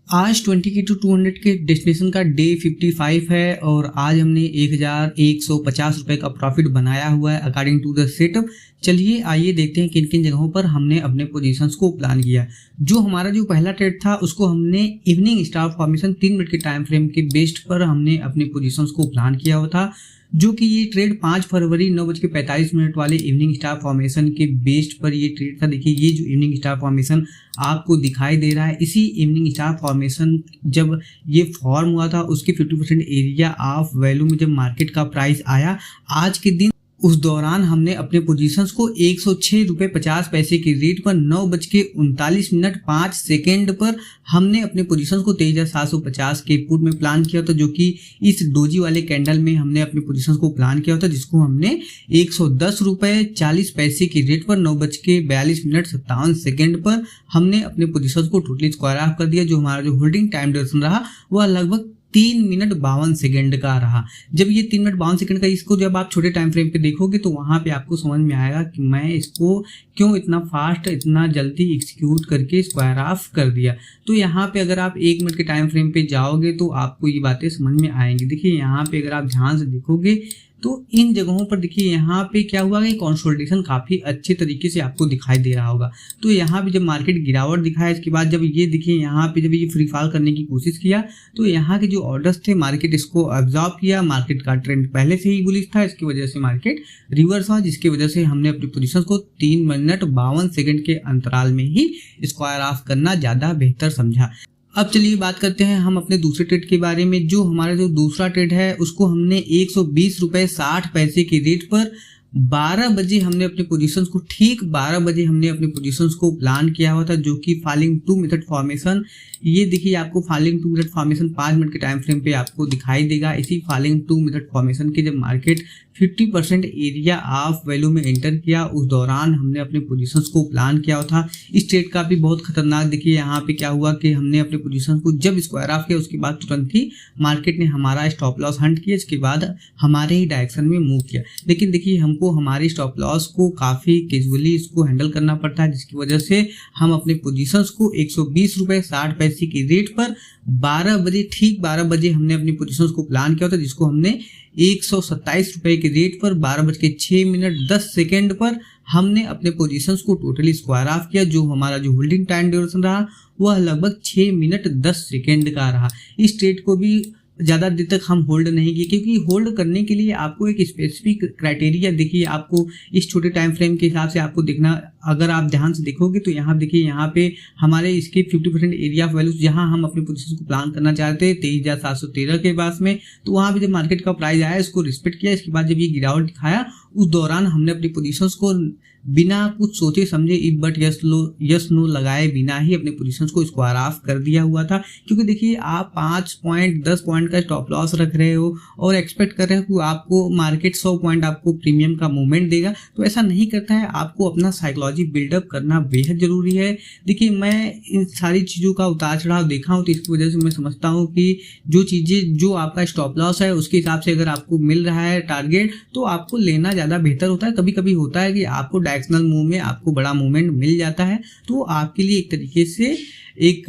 आज 20 की टू 200 के डेस्टिनेशन का डे 55 है और आज हमने 1150 रुपए का प्रॉफिट बनाया हुआ है अकॉर्डिंग टू द सेटअप। चलिए आइए देखते हैं किन किन जगहों पर हमने अपने पोजीशंस को प्लान किया। जो पहला ट्रेड था उसको हमने इवनिंग स्टार फॉर्मेशन 3 मिनट के टाइम फ्रेम के बेस्ड पर हमने अपने पोजीशंस को प्लान किया हुआ था, जो कि ये ट्रेड 5 फरवरी 9:45 वाले इवनिंग स्टार फॉर्मेशन के बेस्ड पर ये ट्रेड था। देखिए ये जो इवनिंग स्टार फॉर्मेशन आपको दिखाई दे रहा है, इसी इवनिंग स्टार फॉर्मेशन जब ये फॉर्म हुआ था उसके 50% एरिया ऑफ वैल्यू में जब मार्केट का प्राइस आया आज के दिन, उस दौरान हमने अपने पोजीशंस को 106 रुपये 50 पैसे की रेट पर 9:39 पर हमने अपने पोजीशंस को 23,750 के पुट में प्लान किया था, जो कि इस डोजी वाले कैंडल में हमने अपने पोजीशंस को प्लान किया था, जिसको हमने 110 रुपये 40 पैसे की रेट पर 9:42 पर हमने अपने पोजीशंस को टोटली स्क्वायर ऑफ कर दिया। जो हमारा जो होल्डिंग टाइम ड्यूरेशन रहा वह लगभग 3 मिनट 52 सेकंड का रहा। जब ये 3 मिनट 52 सेकंड का, इसको जब आप छोटे टाइम फ्रेम पे देखोगे तो वहां पे आपको समझ में आएगा कि मैं इसको क्यों इतना फास्ट इतना जल्दी एग्जीक्यूट करके स्क्वायर ऑफ कर दिया। तो यहाँ पे अगर आप 1 मिनट के टाइम फ्रेम पे जाओगे तो आपको ये बातें समझ में आएंगी। देखिए यहाँ पे अगर आप ध्यान से देखोगे तो इन जगहों पर देखिए यहाँ पे क्या हुआ कि कंसोलिडेशन काफी अच्छे तरीके से आपको दिखाई दे रहा होगा। तो यहाँ पे जब मार्केट गिरावट दिखाया, इसके बाद जब ये देखिए यहाँ पे जब ये फ्री फॉल करने की कोशिश किया तो यहाँ के जो ऑर्डर्स थे मार्केट इसको एब्जॉर्ब किया। मार्केट का ट्रेंड पहले से ही बुलिश था, इसकी वजह से मार्केट रिवर्स हुआ, जिसकी वजह से हमने अपनी पोजीशन को 3 मिनट 52 सेकंड के अंतराल में ही स्क्वायर ऑफ करना ज्यादा बेहतर समझा। अब चलिए बात करते हैं हम अपने दूसरे ट्रेड के बारे में। जो हमारा जो दूसरा ट्रेड है उसको हमने 120 रुपये 60 पैसे की रेट पर 12 बजे हमने अपने पोजीशंस को, ठीक 12 बजे हमने अपने पोजीशंस को प्लान किया हुआ था, जो कि फॉलिंग 2 मेथड फॉर्मेशन। ये देखिए आपको फॉलिंग 2 मेथड फॉर्मेशन 5 मिनट के टाइम फ्रेम पे आपको दिखाई देगा। इसी फॉलिंग 2 मेथड फॉर्मेशन के जब मार्केट 50% एरिया ऑफ वैल्यू में एंटर किया उस दौरान हमने अपने पोजीशंस को प्लान किया हुआ था। इस ट्रेड का भी बहुत खतरनाक देखिए यहाँ पे क्या हुआ कि हमने अपने पोजीशंस को जब स्क्वायर ऑफ किया उसके बाद तुरंत ही मार्केट ने हमारा स्टॉप लॉस हंट किया, इसके बाद हमारे ही डायरेक्शन में मूव किया। लेकिन देखिए हमको हमारी स्टॉप लॉस को काफी कैजुअली इसको हैंडल करना पड़ता है, जिसकी वजह से हम अपने पोजीशंस को 120 रुपये 60 पैसे की रेट पर 12 बजे, ठीक 12 बजे हमने अपनी पोजीशंस को प्लान किया था, जिसको हमने 127 रुपए की रेट पर 12:06 पर हमने अपने पोजीशंस को टोटली स्क्वायर ऑफ किया। जो हमारा जो होल्डिंग टाइम ड्यूरेशन रहा वह लगभग 6 मिनट 10 सेकंड का रहा। इस ट्रेड को भी ज़्यादा देर तक हम होल्ड नहीं किए, क्योंकि होल्ड करने के लिए आपको एक स्पेसिफिक क्राइटेरिया देखिए, आपको इस छोटे टाइम फ्रेम के हिसाब से आपको देखना। अगर आप ध्यान से देखोगे तो यहाँ देखिए यहाँ पे हमारे इसके 50% एरिया ऑफ वैल्यू जहाँ हम अपने पोजीशन को प्लान करना चाहते हैं 23,713 के पास में, तो वहाँ पे जब मार्केट का प्राइस आया इसको रिस्पेक्ट किया। इसके बाद जब ये गिरावट दिखाया उस दौरान हमने अपनी पोजीशंस को बिना कुछ सोचे समझे इफ बट यस नो लगाए बिना ही अपने पोजीशंस को स्क्वायर ऑफ कर दिया हुआ था। क्योंकि देखिए आप 5 पॉइंट 10 पॉइंट का स्टॉप लॉस रख रहे हो और एक्सपेक्ट कर रहे हो कि आपको मार्केट 100 पॉइंट आपको प्रीमियम का मूवमेंट देगा, तो ऐसा नहीं करता है। आपको अपना साइकोलॉजी बिल्डअप करना बेहद जरूरी है। देखिए मैं इन सारी चीज़ों का उतार चढ़ाव देखा हूँ, तो इसकी वजह से मैं समझता हूँ कि जो चीज़ें जो आपका स्टॉप लॉस है उसके हिसाब से अगर आपको मिल रहा है टारगेट तो आपको लेना ज़्यादा बेहतर होता है। कभी कभी होता है कि आपको डायरेक्शनल मूव में आपको बड़ा मूवमेंट मिल जाता है, तो आपके लिए एक तरीके से एक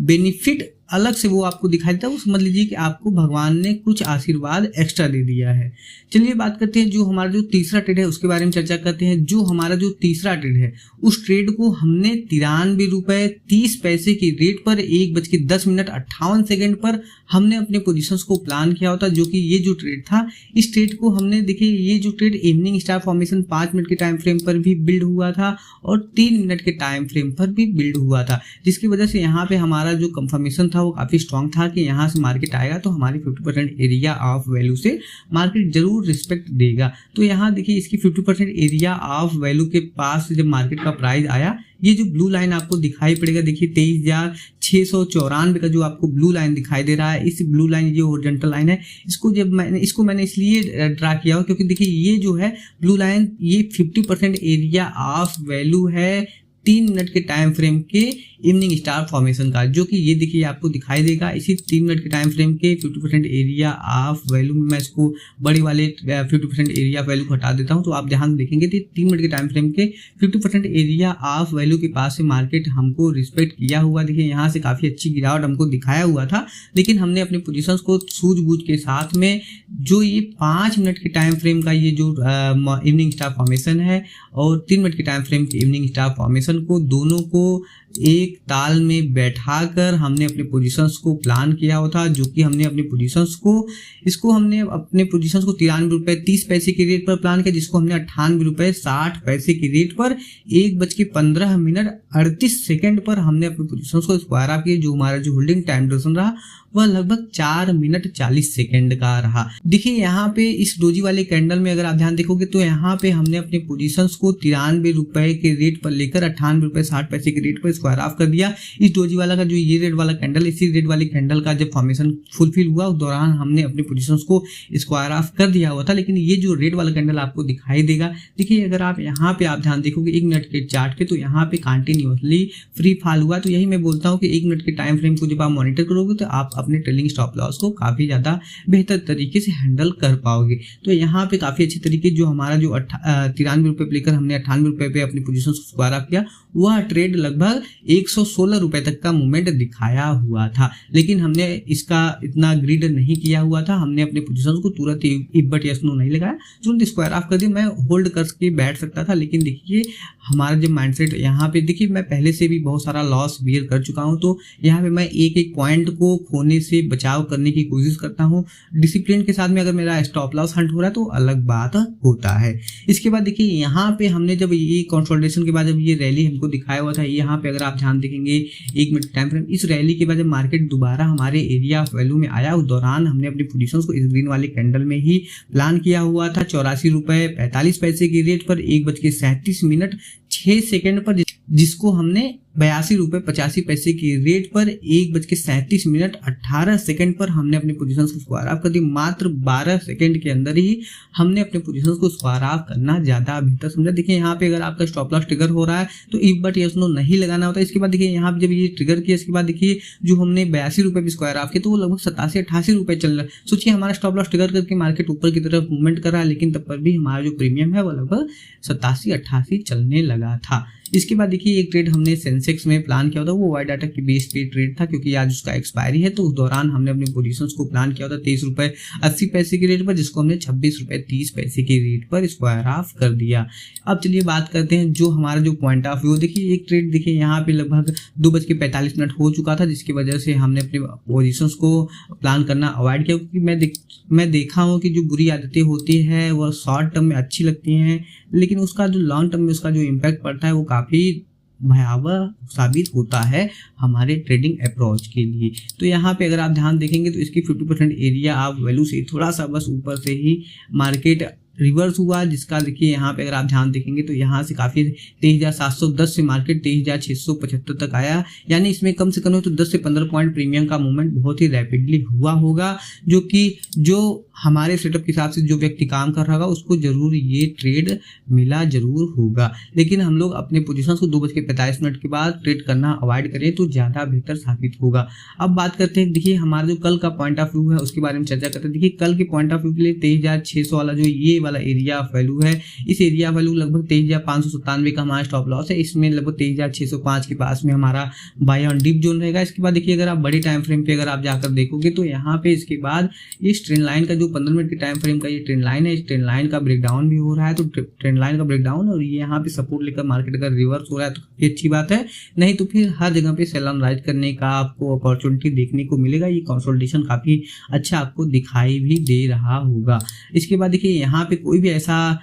बेनिफिट अलग से वो आपको दिखाई देता है। वो समझ लीजिए कि आपको भगवान ने कुछ आशीर्वाद एक्स्ट्रा दे दिया है। चलिए बात करते हैं जो हमारा जो तीसरा ट्रेड है उसके बारे में चर्चा करते हैं। जो हमारा जो तीसरा ट्रेड है उस ट्रेड को हमने 93 रुपये 30 पैसे की रेट पर 1:10:58 पर हमने अपने पोजीशंस को प्लान किया होता, जो कि ये जो ट्रेड था इस ट्रेड को हमने देखिए ये जो trade evening star formation 5 minute के टाइम फ्रेम पर भी बिल्ड हुआ था और 3 मिनट के टाइम फ्रेम पर भी बिल्ड हुआ था, जिसकी वजह से यहाँ पे हमारा जो कंफर्मेशन था वो काफी स्ट्रांग था कि यहाँ से मार्केट आएगा तो हमारी 50% एरिया ऑफ वैल्यू से मार्केट जरूर रिस्पेक्ट देगा। तो यहाँ देखिए इसकी 50% एरिया ऑफ वैल्यू के पास जब मार्केट का प्राइस आया, ये जो ब्लू लाइन आपको दिखाई पड़ेगा, देखिए 23,694 का जो आपको ब्लू लाइन दिखाई दे रहा है, इस ब्लू लाइन जो हॉरिजॉन्टल लाइन है इसको मैंने इसलिए ड्रा किया हो क्योंकि देखिए ये जो है ब्लू लाइन ये 50% एरिया ऑफ वैल्यू है 3 मिनट के टाइम फ्रेम के इवनिंग स्टार फॉर्मेशन का, जो कि ये देखिए आपको दिखाई देगा। इसी 3 मिनट के टाइम फ्रेम के 50% एरिया ऑफ वैल्यू में मैं इसको बड़ी वाले 50% एरिया वैल्यू को हटा देता हूं, तो आप ध्यान देखेंगे तो 3 मिनट के टाइम फ्रेम के 50% एरिया ऑफ वैल्यू के पास से मार्केट हमको रिस्पेक्ट किया हुआ। देखिए यहाँ से काफी अच्छी गिरावट हमको दिखाया हुआ था, लेकिन हमने अपने पोजीशंस को सूझबूझ के साथ में जो ये 5 मिनट के टाइम फ्रेम का ये जो इवनिंग स्टार फॉर्मेशन है और 3 मिनट के टाइम फ्रेम के इवनिंग स्टार फॉर्मेशन को दोनों को एक ताल में बैठाकर हमने अपने पोजीशंस को प्लान किया हुआ था, जो कि हमने अपने पोजीशंस को हमने अपने पोजीशंस को 93 रुपए 30 पैसे के रेट पर प्लान किया, जिसको हमने 98 रुपए 60 पैसे के रेट पर 1:15:38 पर हमने अपने पोजीशंस को स्क्वायर ऑफ किया। जो हमारा जो होल्डिंग टाइम ड्यूरेशन रहा वह लगभग 4 मिनट 40 सेकंड का रहा। देखिए यहाँ पे इस डोजी वाले कैंडल में अगर आप ध्यान देखोगे तो यहाँ पे हमने अपने पोजीशंस को 93 रुपए के रेट पर लेकर 98 रुपए 60 पैसे के रेट पर स्क्वायर ऑफ कर दिया। इस डोजी वाला का जो ये रेड वाला कैंडल, इसी रेड वाले कैंडल का जब फॉर्मेशन फुलफिल हुआ उस दौरान हमने अपने पोजीशंस को स्क्वायर ऑफ कर दिया हुआ था। लेकिन ये जो रेड वाला कैंडल आपको दिखाई देगा, देखिए अगर आप यहाँ पे आप ध्यान देखोगे 1 मिनट के चार्ट पे, तो यहाँ पे कंटिन्यूअसली फ्री फॉल हुआ। तो यही मैं बोलता हूँ कि 1 मिनट के टाइम फ्रेम को जब आप मॉनिटर करोगे तो आप अपने ट्रेलिंग स्टॉप लॉस को काफी ज्यादा बेहतर तरीके से हैंडल कर पाओगे। तो यहाँ पे काफी अच्छी तरीके जो हमारा जो 93 रुपए पे लेकर हमने 98 रुपए पे अपनी पोजीशन को स्क्वायर ऑफ किया, वह ट्रेड लगभग 116 रुपए तक का मूवमेंट दिखाया हुआ था। लेकिन हमने इसका इतना ग्रीड नहीं किया हुआ था, हमने अपने पोजीशन को तुरंत इब्बट यस नो नहीं लगाया, तुरंत स्क्वायर ऑफ कर दिया। मैं होल्ड करके बैठ सकता था, लेकिन देखिए हमारा जो माइंडसेट यहाँ पे, देखिए मैं पहले से भी बहुत सारा लॉस बियर कर चुका हूँ, तो यहाँ पे मैं एक एक पॉइंट को खोने से बचाव करने की कोशिश करता हूँ। डिसिप्लिन के साथ में अगर मेरा स्टॉप लॉस हंट हो रहा है तो अलग बात होता है। इसके बाद देखिए यहाँ पे हमने जब ये कंसोलिडेशन के बाद जब ये रैली हमको दिखाया हुआ था, यहाँ पे अगर आप ध्यान देखेंगे 1 मिनट टाइम फ्रेम, इस रैली के बाद जब मार्केट दोबारा हमारे एरिया ऑफ वैल्यू में आया, उस दौरान हमने अपनी पोजीशंस को इस ग्रीन वाले कैंडल में ही प्लान किया हुआ था 84 रुपए 45 पैसे के रेट पर 1:37:06 पर, जिसको हमने 82 रुपए 85 पैसे के रेट पर 1:37:18 पर हमने अपने पोजीशंस को स्क्वायर ऑफ कर दी। मात्र 12 सेकंड के अंदर ही हमने अपने पोजीशंस को स्क्वायर ऑफ करना ज्यादा बेहतर समझा। देखिए यहाँ पे अगर आपका स्टॉप लॉस ट्रिगर हो रहा है तो इफ बट यस नो नहीं लगाना होता। इसके बाद देखिए यहाँ पे जब ये ट्रिगर किया, इसके बाद देखिए जो हमने 82 रुपए पे स्क्वायर ऑफ किया तो वो लगभग 87-88 रुपए चल रहा है। सोचिए हमारा स्टॉप लॉस ट्रिगर करके मार्केट ऊपर की तरफ मूवमेंट कर रहा है, लेकिन तब पर भी हमारा जो प्रीमियम है वो लगभग 87-88 चलने लगा था। इसके बाद देखिए एक ट्रेड हमने सेंसेक्स में प्लान किया था, वो वाई डाटा की बेस पे ट्रेड था, क्योंकि आज उसका एक्सपायरी है, तो उस दौरान हमने अपने पोजीशंस को प्लान किया था 23 रुपए 80 पैसे के रेट पर, जिसको हमने 26 रुपए 30 पैसे के रेट पर स्क्वायर ऑफ कर दिया। अब चलिए बात करते हैं जो हमारा जो पॉइंट ऑफ व्यू। देखिए एक ट्रेड देखिए यहाँ पे लगभग 2:45 हो चुका था, जिसकी वजह से हमने अपने पोजीशंस को प्लान करना अवॉइड किया, क्योंकि मैं देखा हूँ कि जो बुरी आदतें होती है वह शॉर्ट टर्म में अच्छी लगती हैं, लेकिन उसका जो लॉन्ग टर्म में उसका जो इम्पैक्ट पड़ता है वो काफ़ी भयावह साबित होता है हमारे ट्रेडिंग अप्रोच के लिए। तो यहाँ पे अगर आप ध्यान देखेंगे तो इसकी 50% एरिया आप वैल्यू से थोड़ा सा बस ऊपर से ही मार्केट रिवर्स हुआ, जिसका देखिए यहाँ पे अगर आप ध्यान देखेंगे तो यहाँ से काफी 23,710 से मार्केट 23,675 तक आया, यानी इसमें कम से कम तो 10 से 15 पॉइंट प्रीमियम का मूवमेंट बहुत ही रैपिडली हुआ होगा, जो कि जो हमारे सेटअप के हिसाब से जो व्यक्ति काम कर रहा होगा उसको जरूर ये ट्रेड मिला जरूर होगा। लेकिन हम लोग अपने पोजीशन को 2:45 के बाद ट्रेड करना अवॉइड करें तो ज्यादा बेहतर साबित होगा। अब बात करते हैं, देखिए हमारा जो कल का पॉइंट ऑफ व्यू है उसके बारे में चर्चा करते हैं। देखिए कल के पॉइंट ऑफ व्यू के लिए 23,600 वाला जो ये वाला एरिया ऑफ वैल्यू है, इस एरिया वैल्यू लगभग 23,597 का हमारा स्टॉप लॉस है। इसमें लगभग 23,605 के पास में हमारा बाय ऑन डिप जोन रहेगा। इसके बाद देखिए अगर आप बड़े टाइम फ्रेम पे अगर आप जाकर देखोगे तो यहाँ पे इसके बाद इस ट्रेंड लाइन का जो 15 मिनट के टाइम फ्रेम का ये ट्रेंड लाइन है, इस ट्रेंड लाइन का ब्रेकडाउन भी हो रहा है। तो ट्रेंड लाइन का ब्रेकडाउन और ये यहाँ पे सपोर्ट लेकर मार्केट अगर रिवर्स हो रहा है तो काफी अच्छी बात है, नहीं तो फिर हर जगह पे सेल ऑन राइज करने का आपको अपॉर्चुनिटी देखने को मिलेगा। ये कंसोलिडेशन काफी अच्छा आपको दिखाई भी दे रहा होगा। इसके बाद देखिए यहाँ पे कोई भी ऐसा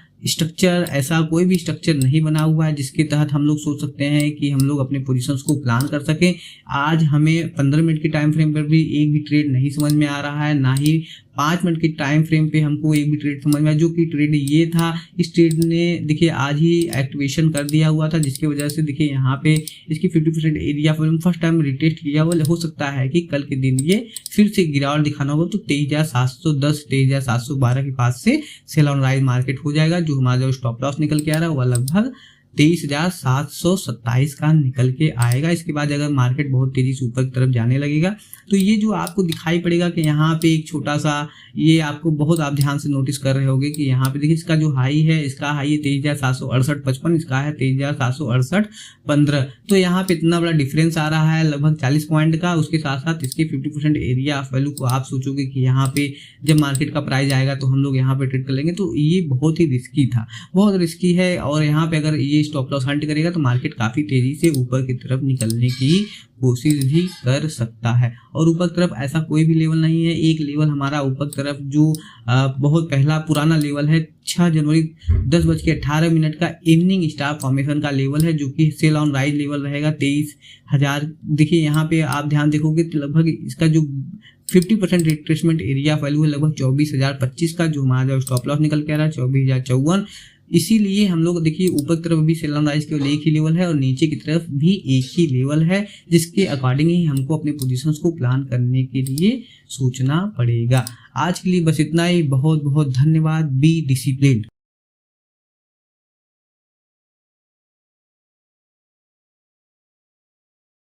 कोई भी स्ट्रक्चर नहीं बना हुआ है जिसके तहत हम लोग सोच सकते हैं कि हम लोग अपने पोजीशंस को प्लान कर सकें। आज हमें 15 मिनट के टाइम फ्रेम पर भी एक भी ट्रेड नहीं समझ में आ रहा है, ना ही 5 मिनट के टाइम फ्रेम पे हमको एक भी ट्रेड समझ में आया। जो कि ट्रेड ये था, इस ट्रेड ने देखिए आज ही एक्टिवेशन कर दिया हुआ था, जिसकी वजह से देखिए यहाँ पे इसकी 50% एरिया फर्स्ट टाइम रिटेस्ट किया हुआ। हो सकता है कि कल के दिन ये फिर से गिरावट दिखाना होगा, तो 23,710 23,712 के पास से सेल ऑन राइज मार्केट हो जाएगा। जो हमारा जो स्टॉप लॉस निकल के आ रहा है वह लगभग 23,727 का निकल के आएगा। इसके बाद अगर मार्केट बहुत तेजी से ऊपर की तरफ जाने लगेगा तो ये जो आपको दिखाई पड़ेगा कि यहाँ पे एक छोटा सा, ये आपको बहुत आप ध्यान से नोटिस कर रहे होंगे कि यहाँ पे देखिए इसका जो हाई है, इसका हाई है 23,768.55, इसका है 23,768.15। तो यहाँ पे इतना बड़ा डिफरेंस आ रहा है लगभग 40 पॉइंट का। उसके साथ साथ इसके 50% एरिया ऑफ वैल्यू को आप सोचोगे कि यहाँ पे जब मार्केट का प्राइस आएगा तो हम लोग यहाँ पे ट्रेड कर लेंगे, तो ये बहुत ही रिस्की था, बहुत रिस्की है। और यहाँ पे अगर ये स्टॉप लॉस हंट करेगा तो मार्केट काफी तेजी से ऊपर की तरफ निकलने की कोशिश भी कर सकता है। और ऊपर तरफ ऐसा कोई भी लेवल नहीं है। एक लेवल हमारा ऊपर तरफ जो बहुत पहला पुराना लेवल है 6 जनवरी 10:18 का इवनिंग स्टार फॉर्मेशन का लेवल है, जो कि सेल ऑन राइज लेवल रहेगा 23,000। देखिए यहाँ पे आप ध्यान देखोगे तो लगभग इसका जो 50% रिट्रेसमेंट एरिया वैल्यू है लगभग 24,025 का, जो हमारा स्टॉप लॉस निकल के आ रहा है 24,054। इसीलिए हम लोग देखिए ऊपर की तरफ भी सेल ऑन राइज केवल एक ही लेवल है और नीचे की तरफ भी एक ही लेवल है, जिसके अकॉर्डिंग ही हमको अपने पोजीशंस को प्लान करने के लिए सोचना पड़ेगा। आज के लिए बस इतना ही। बहुत बहुत धन्यवाद। Be disciplined.